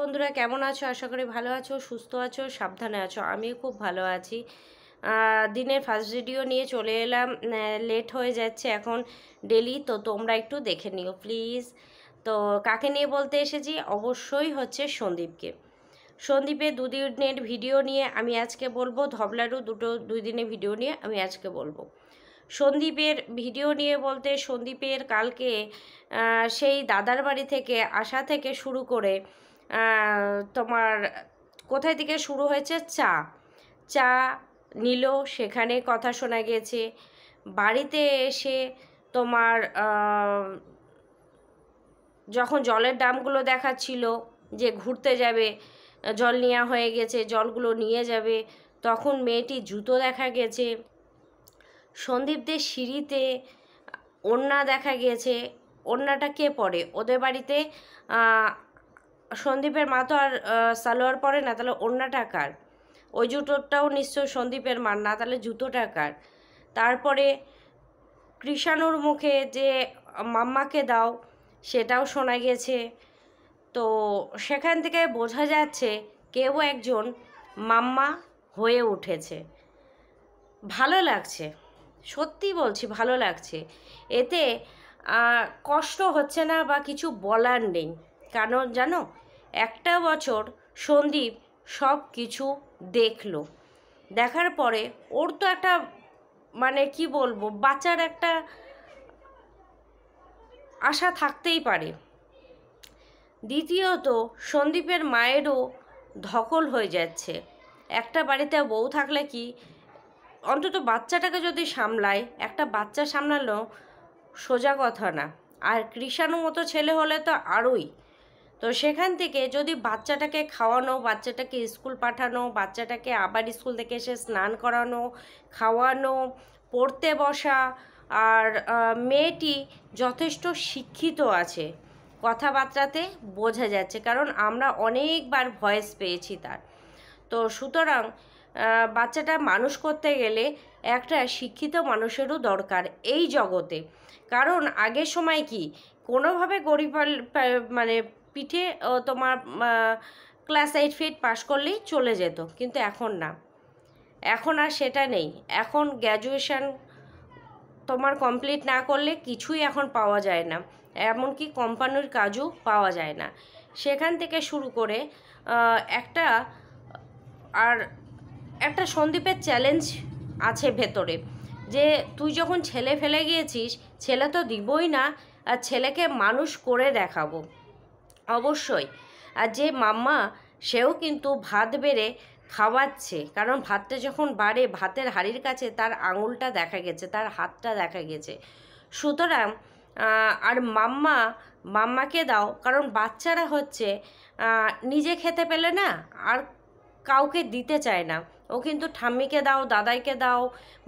বন্ধুরা কেমন আছো? আশা করি ভালো আছো, সুস্থ আছো, সাবধানে আছো। আমিও খুব ভালো আছি। দিনের ফার্স্ট ভিডিও নিয়ে চলে এলাম। লেট হয়ে যাচ্ছে এখন ডেলি, তো তোমরা একটু দেখে নিও প্লিজ। তো কাকে নিয়ে বলতে এসেছি? অবশ্যই হচ্ছে সন্দীপকে। সন্দীপের দুদিনের ভিডিও নিয়ে আমি আজকে বলবো। ধবলারও দুই দিনের ভিডিও নিয়ে আমি আজকে বলবো। সন্দীপের ভিডিও নিয়ে বলতে, সন্দীপের কালকে সেই দাদার বাড়ি থেকে আসা থেকে শুরু করে তোমার কোথায় থেকে শুরু হয়েছে, চা নিল, সেখানে কথা শোনা গেছে। বাড়িতে এসে তোমার যখন জলের দামগুলো দেখাচ্ছিল যে ঘুরতে যাবে, জল নেওয়া হয়ে গেছে, জলগুলো নিয়ে যাবে, তখন মেয়েটি জুতো দেখা গেছে। সন্দীপদের সিঁড়িতে ওড়না দেখা গিয়েছে। ওড়নাটা কে পরে ওদের বাড়িতে? সন্দীপের মা তো আর সালোয়ার পরে না, তাহলে ওড়নাটা কার? ওই জুতোটাও নিশ্চয় সন্দীপের মার না, তাহলে জুতোটা কার? তারপরে কৃষাণুর মুখে যে মাম্মাকে দাও, সেটাও শোনা গেছে। তো সেখান থেকে বোঝা যাচ্ছে কেউ একজন মাম্মা হয়ে উঠেছে। ভালো লাগছে, সত্যি বলছি, ভালো লাগছে। এতে কষ্ট হচ্ছে না বা কিছু বলার নেই। কারণ জানো, একটা বছর সন্দীপ সব কিছু দেখলো। দেখার পরে ওর তো একটা মানে কি বলবো, বাচ্চার একটা আশা থাকতেই পারে। দ্বিতীয়ত সন্দীপের মায়েরও ধকল হয়ে যাচ্ছে। একটা বাড়িতে বউ থাকলে কি অন্তত বাচ্চাটাকে যদি সামলায়, একটা বাচ্চা সামলানো সোজা কথা না। আর কৃষাণু মতো ছেলে হলে তো আরোই। তো সেখান থেকে যদি বাচ্চাটাকে খাওয়ানো, বাচ্চাটাকে স্কুল পাঠানো, বাচ্চাটাকে আবার স্কুল থেকে এসে স্নান করানো, খাওয়ানো, পড়তে বসা, আর মেয়েটি যথেষ্ট শিক্ষিত আছে, কথাবার্তাতে বোঝা যাচ্ছে, কারণ আমরা অনেকবার ভয়েস পেয়েছি তার। তো সুতরাং বাচ্চাটা মানুষ করতে গেলে একটা শিক্ষিত মানুষেরও দরকার এই জগতে। কারণ আগের সময় কি কোনোভাবে গরিব মানে পিঠে তোমার ক্লাস 8 পাস করলেই চলে যেত, কিন্তু এখন না, এখন আর সেটা নেই। এখন গ্র্যাজুয়েশন তোমার কমপ্লিট না করলে কিছুই এখন পাওয়া যায় না, এমনকি কোম্পানির কাজও পাওয়া যায় না। সেখান থেকে শুরু করে একটা আর একটা সন্দীপের চ্যালেঞ্জ আছে ভেতরে, যে তুই যখন ছেলে ফেলে গিয়েছিস, ছেলে তো দিবই না, আর ছেলেকে মানুষ করে দেখাবো অবশ্যই। আর যে মাম্মা, সেও কিন্তু ভাত বেড়ে খাওয়াচ্ছে, কারণ ভাতটা যখন বাড়ে ভাতের হাঁড়ির কাছে তার আঙুলটা দেখা গেছে, তার হাতটা দেখা গেছে। সুতরাং আর মাম্মাকে দাও, কারণ বাচ্চারা হচ্ছে নিজে খেতে পেলে না আর কাউকে দিতে চায় না। ও কিন্তু ঠাম্মিকে দাও, দাদাইকে দাও,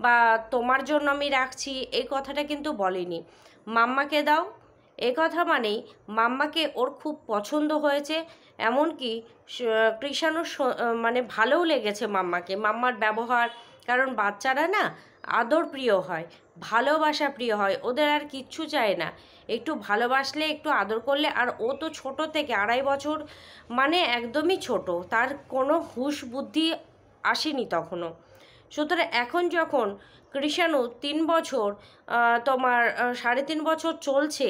বা তোমার জন্য আমি রাখছি, এই কথাটা কিন্তু বলেনি। মাম্মাকে দাও এ কথা মানেই মাম্মাকে ওর খুব পছন্দ হয়েছে। এমনকি কৃষাণুর মানে ভালোও লেগেছে মাম্মাকে, মাম্মার ব্যবহার। কারণ বাচ্চারা না আদর প্রিয় হয়, ভালোবাসা প্রিয় হয়, ওদের আর কিচ্ছু চায় না, একটু ভালোবাসলে, একটু আদর করলে। আর ও তো ছোট থেকে 2.5 বছর, মানে একদমই ছোট, তার কোনো হুঁশ বুদ্ধি আসেনি তখনও। সুতরাং এখন যখন কৃষাণু 3 বছর, তোমার 3.5 বছর চলছে,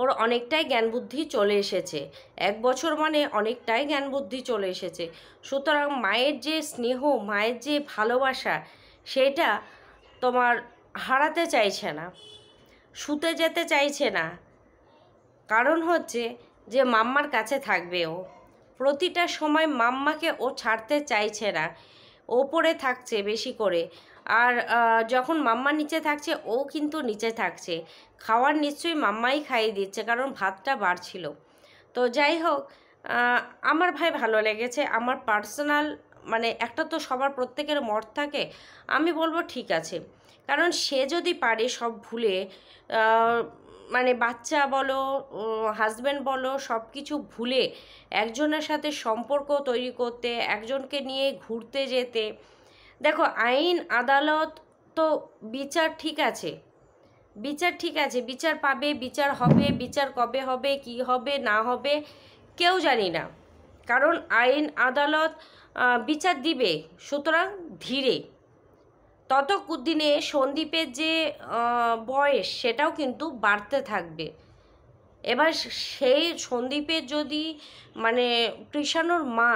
ওর অনেকটাই জ্ঞান বুদ্ধি চলে এসেছে। 1 বছর মানে অনেকটাই জ্ঞান বুদ্ধি চলে এসেছে। সুতরাং মায়ের যে স্নেহ, মায়ের যে ভালোবাসা, সেটা তোমার হারাতে চাইছে না, শুতে যেতে চাইছে না। কারণ হচ্ছে যে মাম্মার কাছে থাকবে ও প্রতিটা সময়, মাম্মাকে ও ছাড়তে চাইছে না, ওপরে থাকছে বেশি করে। আর যখন মাম্মা নিচে থাকছে, ও কিন্তু নিচে থাকছে। খাওয়ার নিশ্চয়ই মাম্মাই খাইয়ে দিচ্ছে, কারণ ভাতটা বাড়ছিল। তো যাই হোক, আমার ভাই ভালো লেগেছে। আমার পার্সোনাল মানে একটা তো সবার প্রত্যেকের মত থাকে, আমি বলবো ঠিক আছে। কারণ সে যদি পারে সব ভুলে, মানে বাচ্চা বলো, হাজব্যান্ড বলো, সব কিছু ভুলে একজনের সাথে সম্পর্ক তৈরি করতে, একজনকে নিয়ে ঘুরতে যেতে। দেখো, আইন আদালত তো বিচার ঠিক আছে, বিচার ঠিক আছে, বিচার পাবে, বিচার হবে, বিচার কবে হবে, কি হবে না হবে, কেউ জানি না, কারণ আইন আদালত বিচার দিবে। সুতরাং ধীরে, ততদিনে সন্দীপের যে বয়স সেটাও কিন্তু বাড়তে থাকবে। এবার সেই সন্দীপের যদি মানে কৃষাণুর মা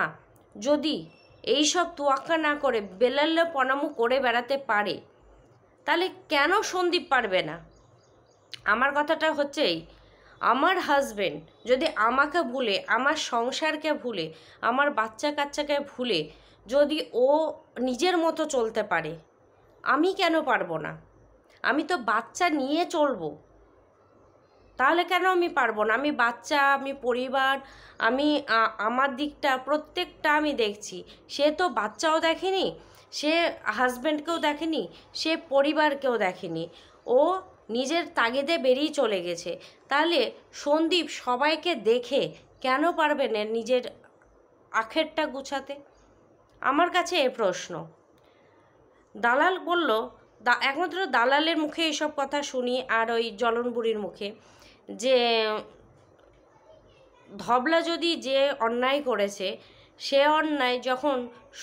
যদি এইসব তোয়াক্কা না করে বেলাল্লে পনামু করে বেড়াতে পারে, তাহলে কেন সন্দীপ পারবে না? আমার কথাটা হচ্ছে এই, আমার হাজবেন্ড যদি আমাকে ভুলে, আমার সংসারকে ভুলে, আমার বাচ্চা কাচ্চাকে ভুলে যদি ও নিজের মতো চলতে পারে, আমি কেন পারবো না? আমি তো বাচ্চা নিয়ে চলবো, তাহলে কেন আমি পারবো না? আমি বাচ্চা, আমি পরিবার, আমি আমার দিকটা প্রত্যেকটা আমি দেখছি। সে তো বাচ্চাও দেখেনি, সে হাজব্যান্ডকেও দেখেনি, সে পরিবারকেও দেখেনি, ও নিজের তাগিদে বেরিয়ে চলে গেছে। তাহলে সন্দীপ সবাইকে দেখে কেন পারবে না নিজের আখেরটা গুছাতে? আমার কাছে এ প্রশ্ন। দালাল বলল, একমাত্র দালালের মুখে এইসব কথা শুনি, আর ওই জ্বলন বুড়ির মুখে, যে ধবলা যদি যে অন্যায় করেছে, সে অন্যায় যখন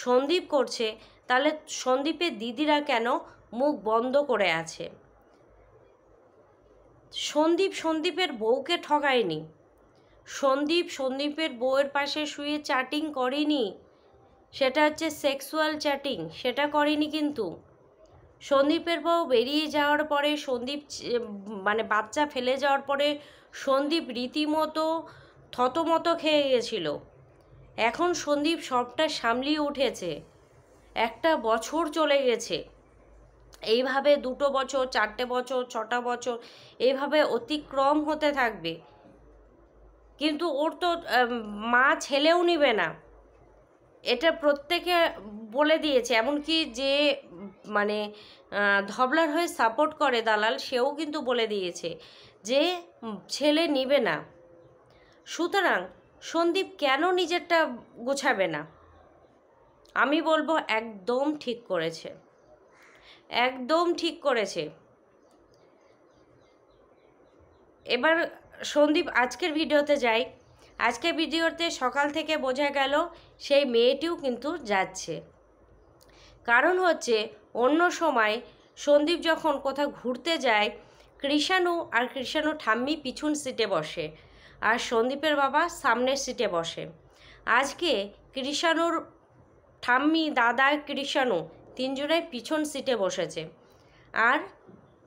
সন্দীপ করছে, তাহলে সন্দীপের দিদিরা কেন মুখ বন্ধ করে আছে? সন্দীপের বউকে ঠকায়নি, সন্দীপের বউয়ের পাশে শুয়ে চ্যাটিং করেনি, সেটা হচ্ছে সেক্সুয়াল চ্যাটিং, সেটা করেনি। কিন্তু সন্দীপের বউ বেরিয়ে যাওয়ার পরে, সন্দীপ মানে বাচ্চা ফেলে যাওয়ার পরে সন্দীপ রীতিমতো থতমত খেয়ে গেছিল। এখন সন্দীপ সবটা সামলিয়ে উঠেছে, একটা বছর চলে গেছে, এইভাবে 2 বছর, 4টে বছর, 6টা বছর এইভাবে অতিক্রম হতে থাকবে। কিন্তু ওর তো মা ছেলেও নিবে না, এটা প্রত্যেকে বলে দিয়েছে। এমনকি যে মানে ধবলার হয়ে সাপোর্ট করে দালাল, সেও কিন্তু বলে দিয়েছে যে ছেলে নিবে না। সুতরাং সন্দীপ কেন নিজেরটা গোছাবে না? আমি বলবো একদম ঠিক করেছে, একদম ঠিক করেছে। এবার সন্দীপ আজকের ভিডিওতে যাই। আজকের ভিডিওতে সকাল থেকে বোঝা গেল সেই মেয়েটিও কিন্তু যাচ্ছে। কারণ হচ্ছে অন্য সময় সন্দীপ যখন কোথাও ঘুরতে যায়, কৃষাণু ঠাম্মি পিছন সিটে বসে, আর সন্দীপের বাবা সামনের সিটে বসে। আজকে কৃষাণুর ঠাম্মি, দাদা, কৃষাণু তিনজনের পিছন সিটে বসেছে, আর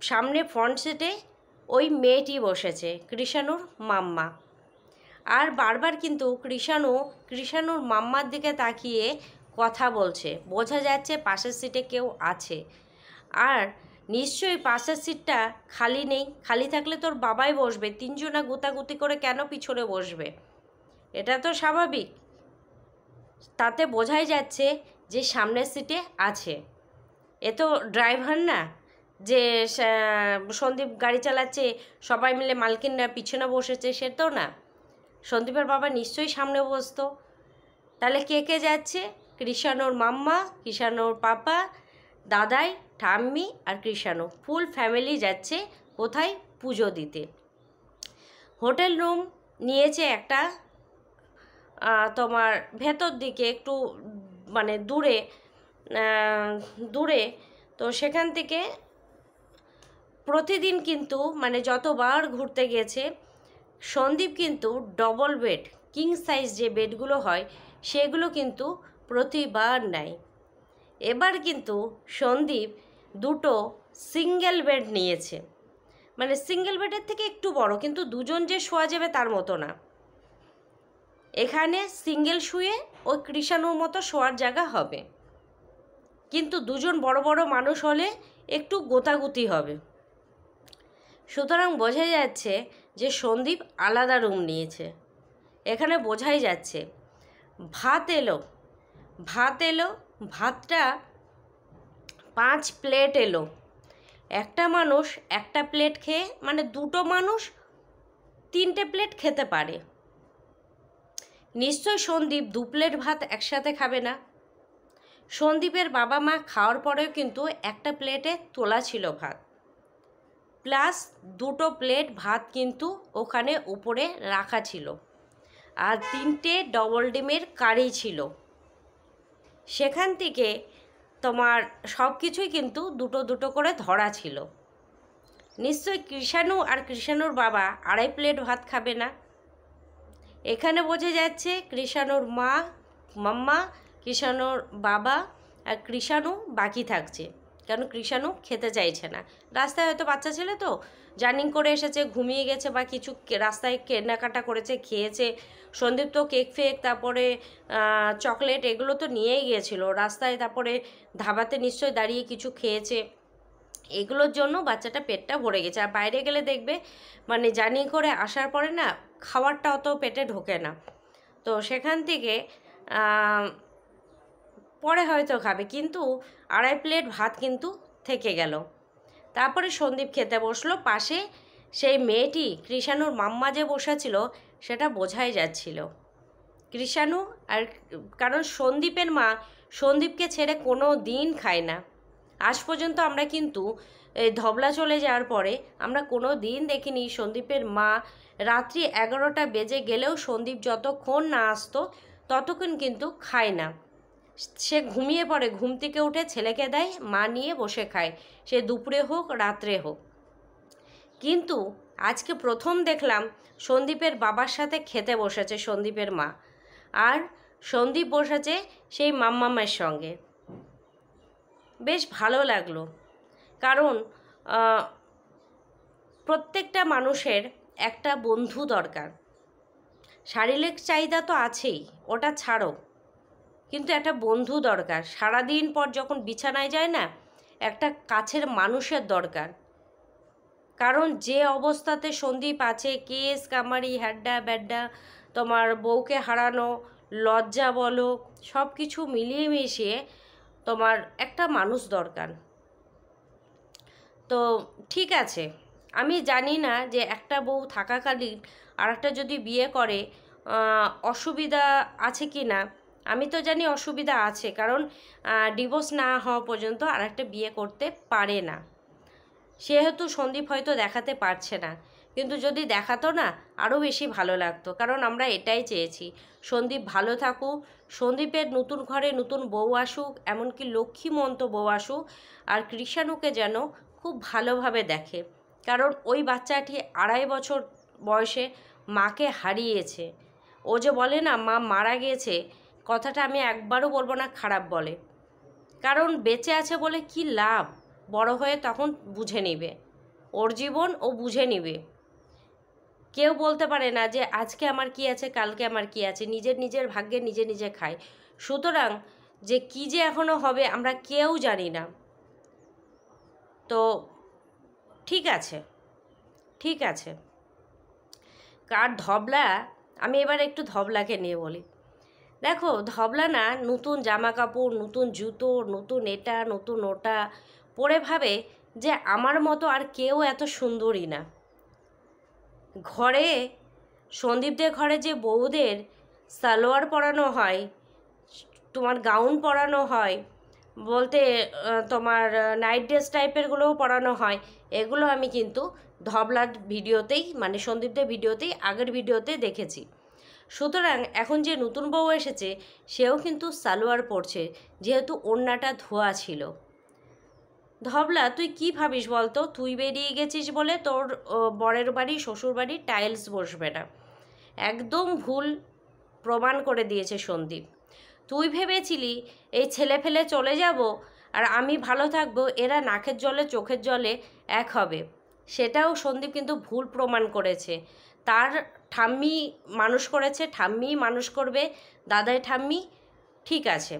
সামনে ফ্রন্ট সিটে ওই মেয়েটি বসেছে, কৃষাণুর মাম্মা। আর বারবার কিন্তু কৃষাণুর মাম্মার দিকে তাকিয়ে কথা বলছে, বোঝা যাচ্ছে পাশের সিটে কেউ আছে। আর নিশ্চয়ই পাশের সিটটা খালি নেই, খালি থাকলে তোর বাবাই বসবে, তিনজনা গুতাগুতি করে কেন পিছনে বসবে? এটা তো স্বাভাবিক। তাতে বোঝাই যাচ্ছে যে সামনের সিটে আছে। এ তো ড্রাইভার না যে সন্দীপ গাড়ি চালাচ্ছে, সবাই মিলে মালকিনরা পিছনে বসেছে, সে তো না। সন্দীপের বাবা নিশ্চয়ই সামনে বসতো। তাহলে কে কে যাচ্ছে? কৃষাণুর মাম্মা, কৃষাণুর পাপা, দাদাই, ঠাম্মি আর কৃষাণু, ফুল ফ্যামিলি যাচ্ছে কোথায়? পুজো দিতে। হোটেল রুম নিয়েছে একটা তোমার ভেতর দিকে একটু মানে দূরে। তো সেখান থেকে প্রতিদিন কিন্তু মানে যতবার ঘুরতে গেছে সন্দীপ কিন্তু ডবল বেড, কিং সাইজ যে বেডগুলো হয় সেগুলো কিন্তু প্রতিবার নেয়। এবার কিন্তু সন্দীপ 2টো সিঙ্গেল বেড নিয়েছে, মানে সিঙ্গেল বেডের থেকে একটু বড়, কিন্তু দুজন যে শোয়া যাবে তার মতো না। এখানে সিঙ্গেল শুয়ে ওই কৃষাণুর মতো শোয়ার জায়গা হবে, কিন্তু দুজন বড় বড় মানুষ হলে একটু গোতাগুতি হবে। সুতরাং বোঝা যাচ্ছে যে সন্দীপ আলাদা রুম নিয়েছে। এখানে বোঝাই যাচ্ছে। ভাত এলো, ভাতটা 5 প্লেট এলো। একটা মানুষ একটা প্লেট খেয়ে, মানে 2টো মানুষ 3টে প্লেট খেতে পারে। নিশ্চয় সন্দীপ 2 প্লেট ভাত একসাথে খাবে না। সন্দীপের বাবা মা খাওয়ার পরেও কিন্তু একটা প্লেটে তোলা ছিল ভাত, প্লাস 2টো প্লেট ভাত কিন্তু ওখানে উপরে রাখা ছিল। আর 3টে ডবল ডিমের কারি ছিল। সেখান থেকে তোমার সব কিছুই কিন্তু দুটো দুটো করে ধরা ছিল। নিশ্চয়ই কৃষাণু আর কৃষাণুর বাবা 2.5 প্লেট ভাত খাবে না। এখানে বোঝা যাচ্ছে কৃষাণুর মা, মাম্মা, কৃষাণুর বাবা আর কৃষাণু বাকি থাকছে, কারণ কৃষাণু খেতে চাইছে না। রাস্তায় হয়তো বাচ্চা ছেলে তো জার্নি করে এসেছে, ঘুমিয়ে গেছে বা কিছু রাস্তায় কেনাকাটা করেছে, খেয়েছে। সন্দীপ তো কেক ফেক, তারপরে চকলেট এগুলো তো নিয়েই গিয়েছিল রাস্তায়, তারপরে ধাবাতে নিশ্চয়ই দাঁড়িয়ে কিছু খেয়েছে। এগুলোর জন্য বাচ্চাটা পেটটা ভরে গেছে। আর বাইরে গেলে দেখবে মানে জার্নি করে আসার পরে না খাবারটা অত পেটে ঢোকে না, তো সেখান থেকে পরে হয়তো খাবে, কিন্তু 2.5 প্লেট ভাত কিন্তু থেকে গেল। তারপরে সন্দীপ খেতে বসলো। পাশে সেই মেয়েটি কৃষাণুর মাম্মা যে বসেছিল সেটা বোঝাই যাচ্ছিল কৃষাণু। আর কারণ সন্দীপের মা সন্দীপকে ছেড়ে কোনো দিন খায় না। আজ পর্যন্ত আমরা কিন্তু এই ধবলা চলে যাওয়ার পরে আমরা কোনো দিন দেখিনি সন্দীপের মা রাত্রি 11টা বেজে গেলেও সন্দীপ যতক্ষণ না আসতো ততক্ষণ কিন্তু খায় না। সে ঘুমিয়ে পড়ে, ঘুম থেকে উঠে ছেলেকে দেয়, মা নিয়ে বসে খায়, সে দুপুরে হোক রাত্রে হোক। কিন্তু আজকে প্রথম দেখলাম সন্দীপের বাবার সাথে খেতে বসেছে সন্দীপের মা, আর সন্দীপ বসেছে সেই মাম্মামের সঙ্গে। বেশ ভালো লাগলো, কারণ প্রত্যেকটা মানুষের একটা বন্ধু দরকার। শারীরিক চাহিদা তো আছেই, ওটা ছাড়ো, কিন্তু একটা বন্ধু দরকার। সারাদিন পর যখন বিছানায় যায় না, একটা কাছের মানুষের দরকার। কারণ যে অবস্থাতে সন্দীপ আছে, কেস কামারি হ্যাড্ডা ব্যাড্ডা, তোমার বউকে হারানো, লজ্জা বলো, সব কিছু মিলিয়ে মিশিয়ে তোমার একটা মানুষ দরকার। তো ঠিক আছে, আমি জানি না যে একটা বউ থাকাকালীন আর একটা যদি বিয়ে করে অসুবিধা আছে কি না। আমি তো জানি অসুবিধা আছে, কারণ ডিভোর্স না হওয়া পর্যন্ত আর একটা বিয়ে করতে পারে না। সেহেতু সন্দীপ হয়তো দেখাতে পারছে না, কিন্তু যদি দেখাতো না আরও বেশি ভালো লাগতো। কারণ আমরা এটাই চেয়েছি, সন্দীপ ভালো থাকুক, সন্দীপের নতুন ঘরে নতুন বউ আসুক, এমনকি লক্ষ্মীমন্ত বউ আসুক, আর কৃষাণুকে যেন খুব ভালোভাবে দেখে। কারণ ওই বাচ্চাটি 2.5 বছর বয়সে মাকে হারিয়েছে। ও যে বলে না মা মারা গিয়েছে, কথাটা আমি একবারও বলবো না খারাপ বলে, কারণ বেঁচে আছে বলে কি লাভ, বড় হয়ে তখন বুঝে নেবে, ওর জীবন ও বুঝে নেবে। কেউ বলতে পারে না যে আজকে আমার কি আছে কালকে আমার কি আছে, নিজের নিজের ভাগ্যে নিজে নিজে খায়। সুতরাং যে কি যে এখনও হবে আমরা কেউ জানি না। তো ঠিক আছে, ঠিক আছে। কার ধবলা, আমি এবার একটু ধবলাকে নিয়ে বলি। দেখো ধবলা না নতুন জামা কাপড়, নতুন জুতো, নতুন এটা নতুন ওটা পরে ভাবে যে আমার মতো আর কেউ এত সুন্দরী না। ঘরে সন্দীপদের ঘরে যে বউদের সালোয়ার পরানো হয়, তোমার গাউন পরানো হয়, বলতে তোমার নাইট ড্রেস টাইপেরগুলোও পরানো হয়, এগুলো আমি কিন্তু ধবলার ভিডিওতেই মানে সন্দীপদের ভিডিওতেই আগের ভিডিওতে দেখেছি। সুতরাং এখন যে নতুন বউ এসেছে সেও কিন্তু সালোয়ার পরছে, যেহেতু ওড়নাটা ধোয়া ছিল। ধবলা তুই কি ভাবিস বলতো, তুই বেরিয়ে গেছিস বলে তোর বরের বাড়ি শ্বশুর বাড়ি টাইলস বসবে না। একদম ভুল প্রমাণ করে দিয়েছে সন্দীপ। তুই ভেবেছিলি এই ছেলে ফেলে চলে যাব আর আমি ভালো থাকবো, এরা নাকের জলে চোখের জলে এক হবে। সেটাও সন্দীপ কিন্তু ভুল প্রমাণ করেছে। তার ঠাম্মি মানুষ করেছে, ঠাম্মি মানুষ করবে, দাদাই ঠাম্মি, ঠিক আছে।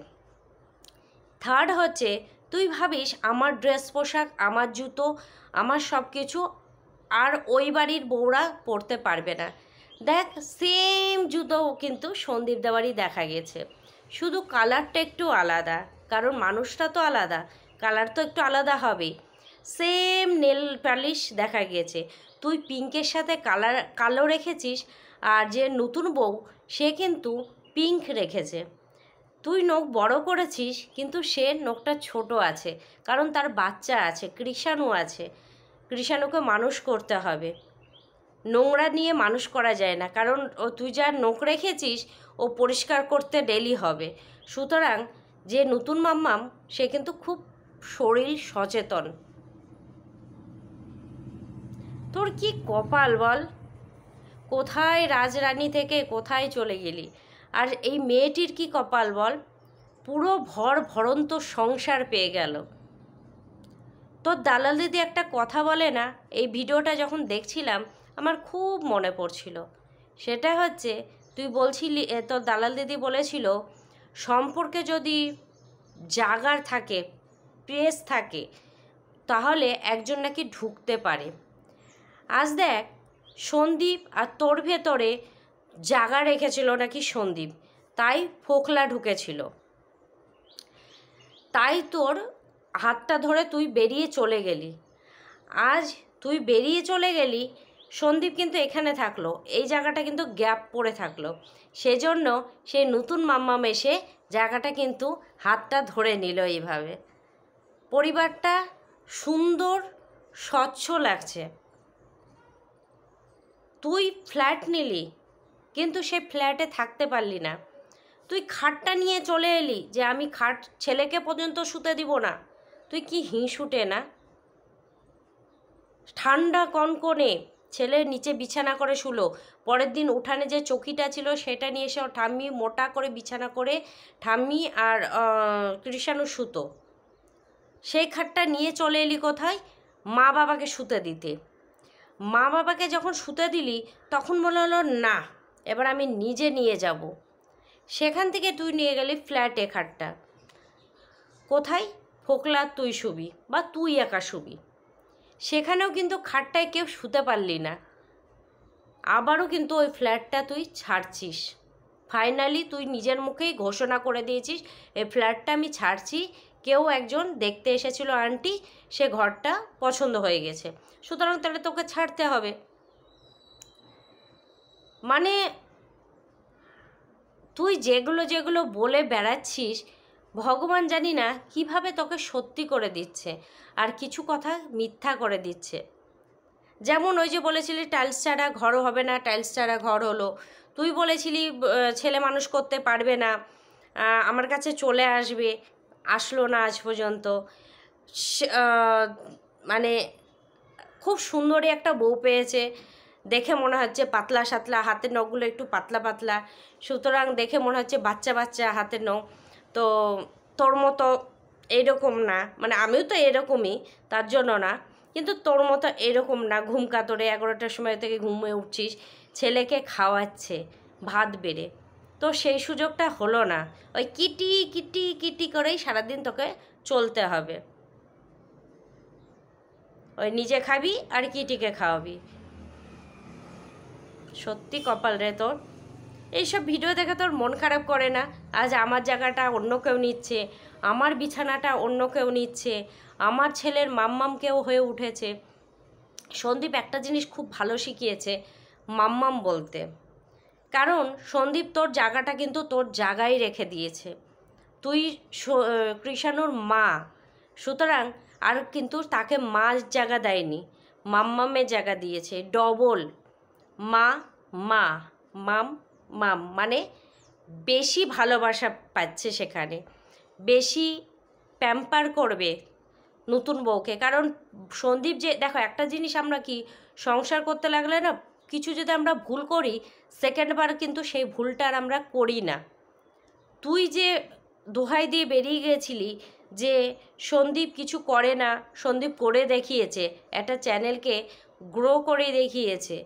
থার্ড হচ্ছে তুই ভাবিস আমার ড্রেস পোশাক, আমার জুতো, আমার সব কিছু আর ওই বাড়ির বউরা পরতে পারবে না। দেখ সেম জুতো কিন্তু সন্দীপ দেওয়ারই দেখা গেছে, শুধু কালারটা একটু আলাদা, কারণ মানুষটা তো আলাদা, কালার তো একটু আলাদা হবে। সেম নেল পালিশ দেখা গিয়েছে, তুই পিঙ্কের সাথে কালো রেখেছিস, আর যে নতুন বউ সে কিন্তু পিঙ্ক রেখেছে। তুই নখ বড় করেছিস, কিন্তু সে নখটা ছোট আছে, কারণ তার বাচ্চা আছে, কৃষাণু আছে, কৃষাণুকে মানুষ করতে হবে। নোংরা নিয়ে মানুষ করা যায় না, কারণ তুই যা নখ রেখেছিস ও পরিষ্কার করতে ডেলি হবে। সুতরাং যে নতুন মাম্মাম সে কিন্তু খুব শরীর সচেতন। তোর কি কপাল বল, কোথায় রাজরানী থেকে কোথায় চলে গেলি। আর এই মেয়েটির কি কপাল বল, পুরো ভরন্ত সংসার পেয়ে গেল। তোর দালাল দিদি একটা কথা বলে না, এই ভিডিওটা যখন দেখছিলাম আমার খুব মনে পড়ছিল। সেটা হচ্ছে, তুই বলছিলি, তোর দালাল দিদি বলেছিল সম্পর্কে যদি জাগার থাকে, প্রেস থাকে, তাহলে একজন নাকি ঢুকতে পারে। আজ দেখ, সন্দীপ আর তোর ভেতরে জাগা রেখেছিল নাকি সন্দীপ, তাই ফোকলা ঢুকেছিল, তাই তোর হাতটা ধরে তুই বেরিয়ে চলে গেলি। আজ তুই বেরিয়ে চলে গেলি, সন্দীপ কিন্তু এখানে থাকলো, এই জায়গাটা কিন্তু গ্যাপ পড়ে থাকলো। সেজন্য সেই নতুন মাম্মাম এসে জায়গাটা কিন্তু হাতটা ধরে নিল এইভাবে। পরিবারটা সুন্দর স্বচ্ছ লাগছে। তুই ফ্ল্যাট নিলি, কিন্তু সে ফ্ল্যাটে থাকতে পারলি না। তুই খাটটা নিয়ে চলে এলি যে আমি খাট ছেলেকে পর্যন্ত শুতে দিব না। তুই কি হিংসুটে না? ঠান্ডা কনকনে ছেলের নিচে বিছানা করে শুলো, পরের দিন উঠানে যে চৌকিটা ছিল সেটা নিয়ে এসে ঠাম্মি মোটা করে বিছানা করে ঠাম্মি আর কৃষাণু শুতো। সেই খাটটা নিয়ে চলে এলি কোথায়? মা বাবাকে শুতে দিতে। মা বাবাকে যখন শুতে দিলি তখন মনে হলো না, এবার আমি নিজে নিয়ে যাব। সেখান থেকে তুই নিয়ে গেলি ফ্ল্যাটে খাটটা। কোথায়? ফোকলা তুই শুবি বা তুই একা শুবি। সেখানেও কিন্তু খাটটায় কেউ শুতে পারলি না। আবারও কিন্তু ওই ফ্ল্যাটটা তুই ছাড়ছিস। ফাইনালি তুই নিজের মুখেই ঘোষণা করে দিয়েছিস, এই ফ্ল্যাটটা আমি ছাড়ছি। কেউ একজন দেখতে এসেছিল আন্টি, সে ঘরটা পছন্দ হয়ে গেছে, সুতরাং তাহলে তোকে ছাড়তে হবে। মানে তুই যেগুলো যেগুলো বলে বেড়াচ্ছিস, ভগবান জানি না কিভাবে তোকে সত্যি করে দিচ্ছে আর কিছু কথা মিথ্যা করে দিচ্ছে। যেমন ওই যে বলেছিলি টাইলস ছাড়া ঘরও হবে না, টাইলস ছাড়া ঘর হলো। তুই বলেছিলি ছেলে মানুষ করতে পারবে না, আমার কাছে চলে আসবে, আসলো না আজ পর্যন্ত। মানে খুব সুন্দরী একটা বউ পেয়েছে, দেখে মনে হচ্ছে পাতলা সাতলা, হাতের নখগুলো একটু পাতলা পাতলা, সুতরাং দেখে মনে হচ্ছে বাচ্চা বাচ্চা হাতের নখ। তো তোর মতো এইরকম না, মানে আমিও তো এরকমই, তার জন্য না, কিন্তু তোর মতো এরকম না ঘুম কাতরে 11টার সময় থেকে ঘুমিয়ে উঠছিস, ছেলেকে খাওয়াচ্ছে ভাত বেড়ে। তো সেই সুযোগটা হলো না, ওই কিটি কিটি কিটি করেই সারাদিন তোকে চলতে হবে। ওই নিজে খাবি আর কিটিকে খাওয়াবি। সত্যি কপাল রে তোর। এইসব ভিডিও দেখে তোর মন খারাপ করে না? আজ আমার জায়গাটা অন্য কেউ নিচ্ছে, আমার বিছানাটা অন্য কেউ নিচ্ছে, আমার ছেলের মাম্মাম কেউ হয়ে উঠেছে। সন্দীপ একটা জিনিস খুব ভালো শিখিয়েছে, মাম্মাম বলতে। কারণ সন্দীপ তোর জায়গাটা কিন্তু তোর জায়গায় রেখে দিয়েছে। তুই কৃষাণুর মা, সুতরাং আর কিন্তু তাকে মার জায়গা দেয়নি, মাম্মামের জায়গা দিয়েছে ডবল। মা মা, মাম মাম, মানে বেশি ভালোবাসা পাচ্ছে সেখানে, বেশি প্যাম্পার করবে নতুন বউকে। কারণ সন্দীপ যে দেখো, একটা জিনিস আমরা কি সংসার করতে লাগলে না, কিছু যদি আমরা ভুল করি, সেকেন্ডবার কিন্তু সেই ভুলটা আর আমরা করি না। তুই যে দোহাই দিয়ে বেরিয়ে গেছিলি যে সন্দীপ কিছু করে না, সন্দীপ করে দেখিয়েছে, একটা চ্যানেলকে গ্রো করে দেখিয়েছে,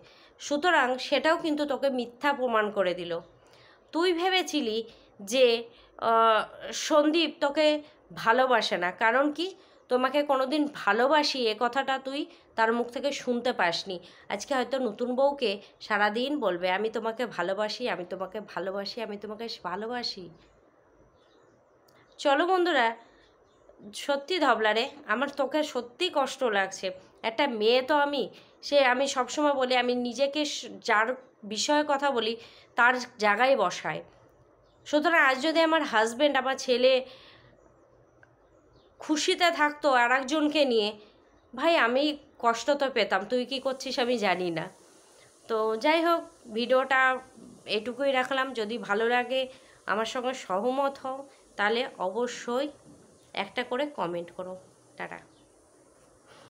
সুতরাং সেটাও কিন্তু তোকে মিথ্যা প্রমাণ করে দিল। তুই ভেবেছিলি যে সন্দীপ তোকে ভালোবাসে না, কারণ কি তোমাকে কোনোদিন ভালোবাসি এ কথাটা তুই তার মুখ থেকে শুনতে পাসনি। আজকে হয়তো নতুন বউকে সারাদিন বলবে আমি তোমাকে ভালোবাসি, আমি তোমাকে ভালোবাসি, আমি তোমাকে ভালোবাসি। চলো বন্ধুরা, সত্যি ধবলারে, আমার তোকে সত্যি কষ্ট লাগছে। একটা মেয়ে তো আমি সবসময় বলি, আমি নিজেকে যার বিষয়ে কথা বলি তার জায়গায় বসাই। সুতরাং আজ যদি আমার হাজব্যান্ড, আমার ছেলে খুশিতে থাকতো আর একজনকে নিয়ে, ভাই আমি কষ্ট তো পেতাম, তুই কী করছিস আমি জানি না। তো যাই হোক, ভিডিওটা এটুকুই রাখলাম। যদি ভালো লাগে, আমার সঙ্গে সহমত হও, তাহলে অবশ্যই একটা করে কমেন্ট করো। টাটা।